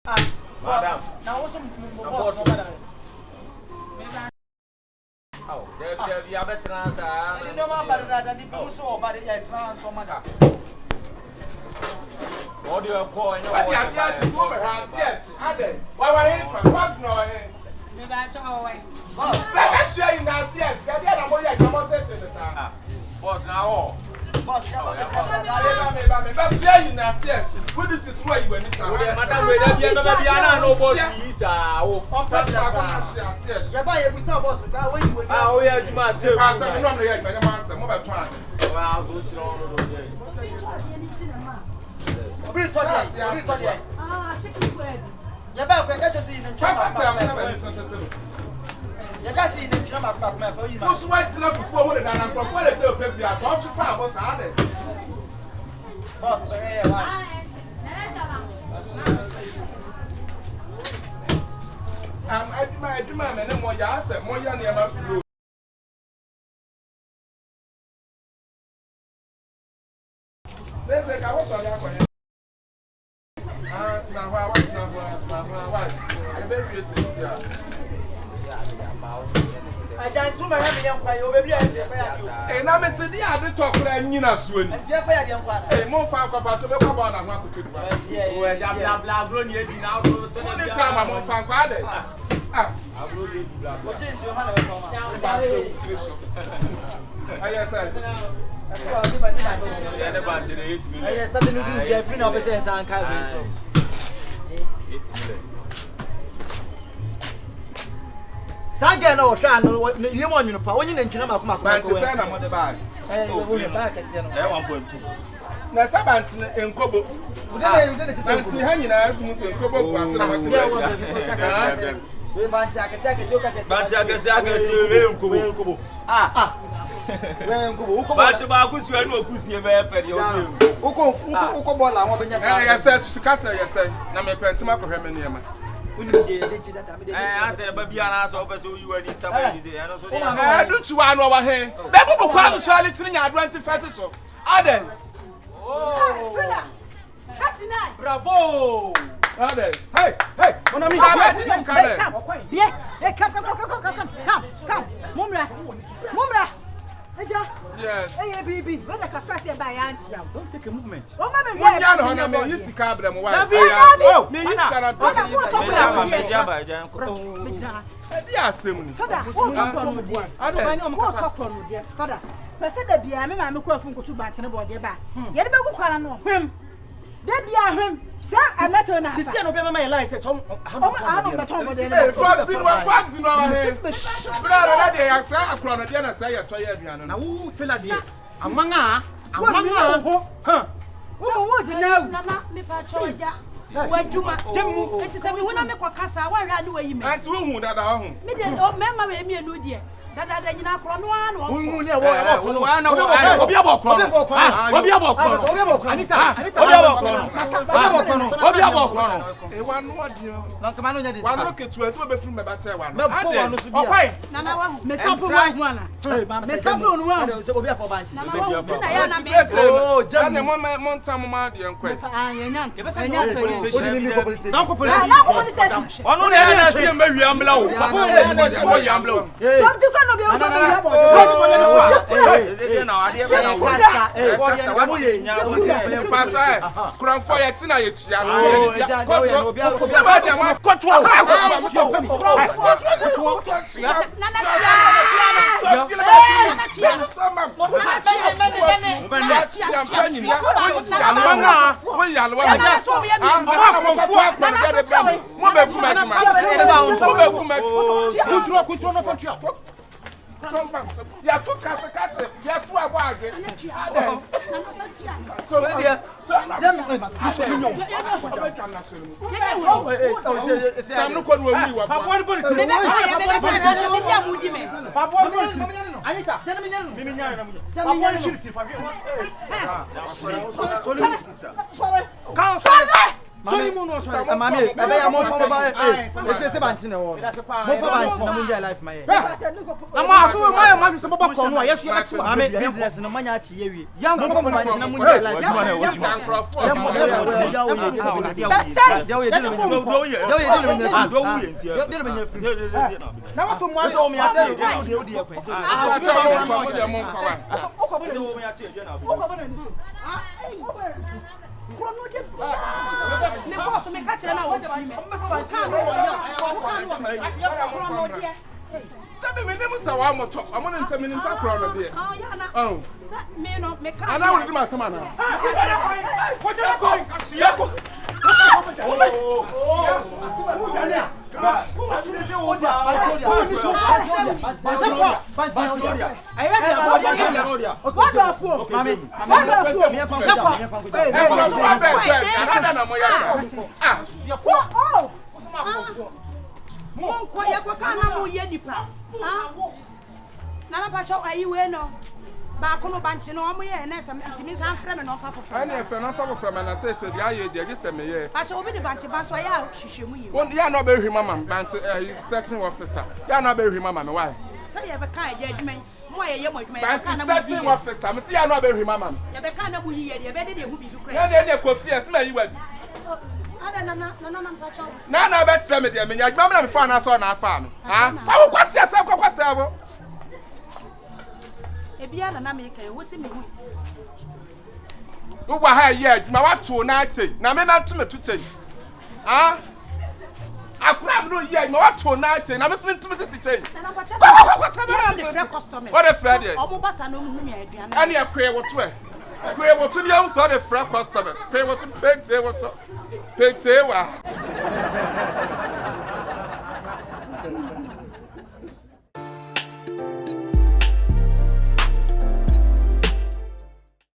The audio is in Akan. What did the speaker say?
Madam. Now what's some boss? Oh, there be a trans. I didn't know about that. I didn't know about it. Trans or mother. What do you call? Yes, I did. Why were you from? What no? Let us show you now. Yes, I did. I'm going to come on to the time. Boss, now. Boss, let's share you now. Yes, what is this way when it's Madam, we don't be no boss. Yes, you buy a boss. When you oh, yeah, you might too. I'm normally my master, mobile trying. You're back to see them. You guys see the drama back, what's white enough before when I'm going to pay the talk to five was on it. Boss, I demand and more yas, more young near let's say I was on that one. I can't do my young baby. I say, and I'm a city. I did talk and you know, swim. A more far about to come on and want to do it. Blah, grown yet now. Only time I'm on fan quadre. What is your honor? Yes, sir. I started to do your free officers and carry. Saga no sha no you want you pa onye na nchina makoma But say na mo de bag. We back at 1.2. Na sabant enkobo. We dey say Nanti ha nyina atu mu enkobo kwa se na ma se. We banchi akese o ka chese. Banchi akese we enkobo. We enkobo. Uko banchi ba akusu anu okusu ye be pede o. Uko ball awon benya sa. Yes sir, kasa yes sir. Na me pentima ko hweme niam. I said, baby, and I saw you were in Tabby. I don't you want over here. They will call Charlie Trin at 25. So, are they? Oh, bravo! Are they? Hey, what I mean? Yeah, come. Mumra. Yes. Hey, baby, when the cafe by Aunt, don't take a movement. Oh, mamma, you used to cab them. Why? Oh, me, you cannot talk about it. Father, President, the BM, I'm going to bat and about your back. Yet, I know him. There be a him. Sir, I met her now. To see my license. I don't know. What do you it is a when I make a cassa, why are you a man? I told that I home. Me, oh, mamma, me, no dear. That I did not run one. Ya tu kata ya tu agwa agwe So you mo no so mama e be ya mo fo ba e se banchi na wo. Mo fo banchi na mo nja life my. Na ma so ma so bobo ko no yeso ye bechi mama business no manya chi ye wi. Ya mo fo banchi na mo nja life. Ya mo ya na wa so mo ajo mi ati ne boss me ka kire na wo me Sabe me nem sawa moto amone nse me nim sakro no de oh sa me no me ka ana wo di ma sama na Monko ya kwa kana mo ye nipa na na pacho ayi we no ba ko no banche no mo ye na sem ntimi san frɛ me no fa foforo ana efe no fa foforo me na se dia ye dia gi se me ye pacho obi de banche ban so ya hwehwɛ mu yi won ya no be hwi mama banche section officer ya no be hwi mama me why say ye be kan ye adwuma mo ye mo adwuma ya kana mo section officer me se ya no be hwi mama ye be kan na mo yi ye de be de hu bi kura ya de kofi e se ma yi wadi na bet se me de me nya adwuma na me fa na so na afa me ha ta kwase ase kwase abo ebia na me kan wo se me hu wo wa ha ye adwuma wa to na ache na me na to me tuche ha akura me no ye adwuma wa to na ache na me to me tisi che na kwa the free customer what the free there omo basa no mu hu me aduane ani akwe wo to e kwe wo to dia so the free customer kwe wo to pay te wo to pay te wa